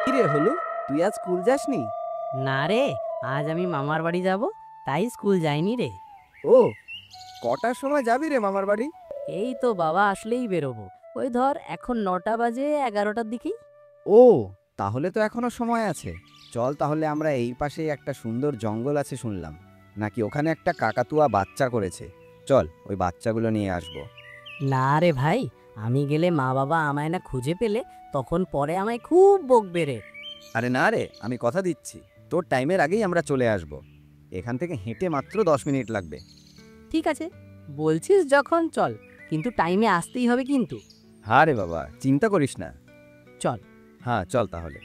কি রে হলু, তুই আজ স্কুল যাসনি? না রে, আজ আমি মামার বাড়ি যাব, তাই স্কুল যাইনি রে। ও, কটার সময় যাবি রে মামার বাড়ি? এই তো বাবা আসলেই বেরোবো। ওই ধর এখন 9টা বাজে, 11টার দিকেই। ও, তাহলে তো এখনো সময় আছে। চল তাহলে, আমরা এই পাশেই একটা সুন্দর জঙ্গল আছে শুনলাম, নাকি ওখানে একটা কাকাতুয়া বাচ্চা করেছে। চল ওই বাচ্চাগুলো নিয়ে আসবো। না রে ভাই, আমি গেলে মা বাবা আমায় না খুঁজে পেলে তখন পরে আমায় খুব বকবে রে। আরে না রে, আমি কথা দিচ্ছি, তোর টাইমের আগেই আমরা চলে আসব। এখান থেকে হেঁটে মাত্র 10 মিনিট লাগবে। ঠিক আছে, বলছিস যখন চল, কিন্তু টাইমে আসতেই হবে কিন্তু। হ্যাঁ রে বাবা, চিন্তা করিস না। চল। হ্যাঁ চল তাহলে।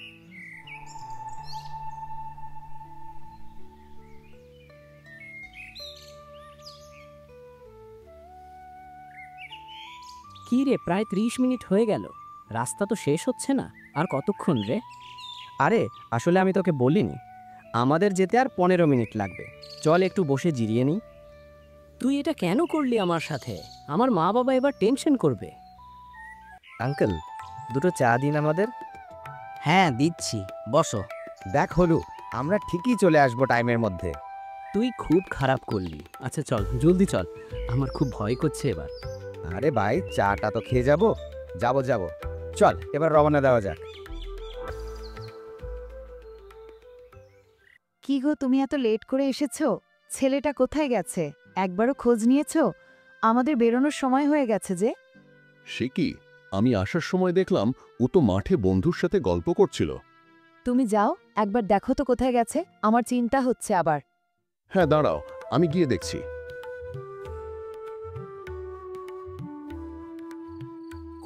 কি রে, প্রায় 30 মিনিট হয়ে গেল, রাস্তা তো শেষ হচ্ছে না। আর কতক্ষণ রে? আরে আসলে আমি তোকে বলিনি, আমাদের যেতে আর 15 মিনিট লাগবে। চল একটু বসে জিরিয়ে নিই। তুই এটা কেন করলি আমার সাথে? আমার মা বাবা এবার টেনশন করবে। আঙ্কেল, দুটো চা দিন আমাদের। হ্যাঁ দিচ্ছি, বসো। দেখ হলু, আমরা ঠিকই চলে আসবো টাইমের মধ্যে। তুই খুব খারাপ করলি। আচ্ছা চল, জলদি চল, আমার খুব ভয় করছে এবার। আরে ভাই, চাটা তো খেয়ে যাবো। যাবো চল, এবার রওনা দেওয়া যাক। কি গো, তুমি এত লেট করে এসেছো? ছেলেটা কোথায় গেছে? একবারও খোঁজ নিয়েছো? আমাদের বেরোনোর সময় হয়ে গেছে যে। সে কি, আমি আসার সময় দেখলাম ও তো মাঠে বন্ধুর সাথে গল্প করছিল। তুমি যাও, একবার দেখো তো কোথায় গেছে, আমার চিন্তা হচ্ছে আবার। হ্যাঁ দাঁড়াও, আমি গিয়ে দেখছি।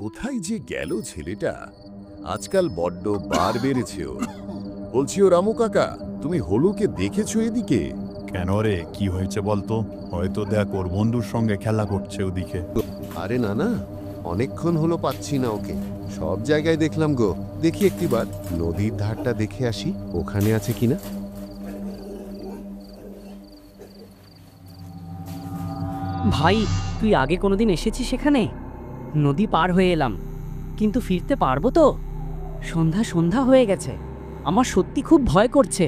কোথায় যে গেল ছেলেটা? আজকাল বড্ড বার বেড়েছে ও। বলছি ও রামু কাকা, তুমি হলুকে দেখেছো এদিকে? কেন রে, কি হয়েছে বলতো? হয়তো দেখ ওর বন্ধুর সঙ্গে খেলা করছে ওদিকে। আরে না না, অনেকক্ষণ হলো পাচ্ছি না ওকে। সব জায়গায় দেখলাম গো। দেখি একটিবার নদীর ধারটা দেখে আসি, ওখানে আছে কিনা। ভাই, তুই আগে কোনোদিন এসেছিস সেখানে? নদী পার হয়ে এলাম, কিন্তু ফিরতে পারবো তো? সন্ধ্যা সন্ধ্যা হয়ে গেছে, আমার সত্যি খুব ভয় করছে।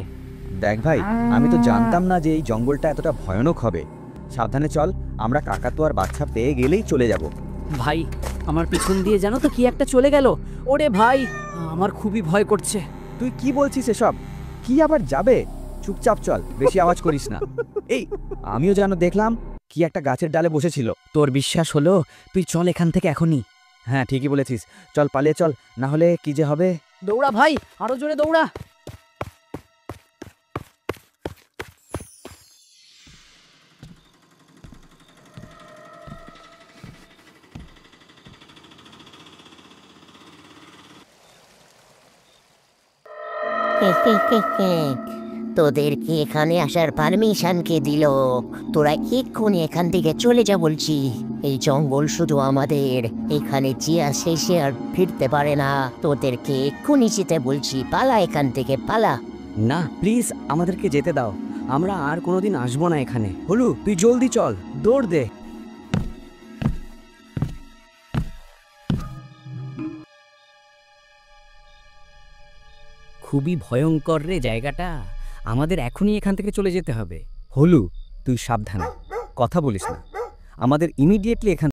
দেখ ভাই, আমি তো জানতাম না যে এই জঙ্গলটা এতটা ভয়ানক হবে। সাবধানে চল, আমরা কাকাতুয়ার বাচ্চা পেয়ে গেলেই চলে যাব। ভাই, আমার পিছন দিয়ে জানো তো কি একটা চলে গেল। ওরে ভাই, আমার খুবই ভয় করছে। তুই কি বলছিস এসব? কি আবার যাবে? চুপচাপ চল, বেশি আওয়াজ করিস না। এই, আমিও যেন দেখলাম কি একটা গাছের ডালে বসেছিল। তোর বিশ্বাস হলো? তুই চল এখান থেকে এখনই। হ্যাঁ ঠিকই বলেছিস, চল পালিয়ে চল, না হলে কি যে হবে। দৌড়া ভাই, আরো জোরে দৌড়া। তোদেরকে এখানে আসার পারমিশন কে দিল? তোরা এক্ষুনি এখান থেকে চলে যা বলছি। এই জঙ্গল শুধু আমাদের, এখানে যে আসে সে আর ফিরতে পারে না। তোদেরকে এক্ষুনি যেতে বলছি, পালা এখান থেকে, পালা। না প্লিজ, আমাদেরকে যেতে দাও, আমরা আর কোনোদিন আসবো না এখানে। হলু, তুই জলদি চল, দৌড় দে। খুবই ভয়ঙ্কর রে জায়গাটা, আমাদের এখনই এখান থেকে চলে যেতে হবে। হলু, তুই সাবধানে কথা বলিস না, আমাদের ইমিডিয়েটলি এখান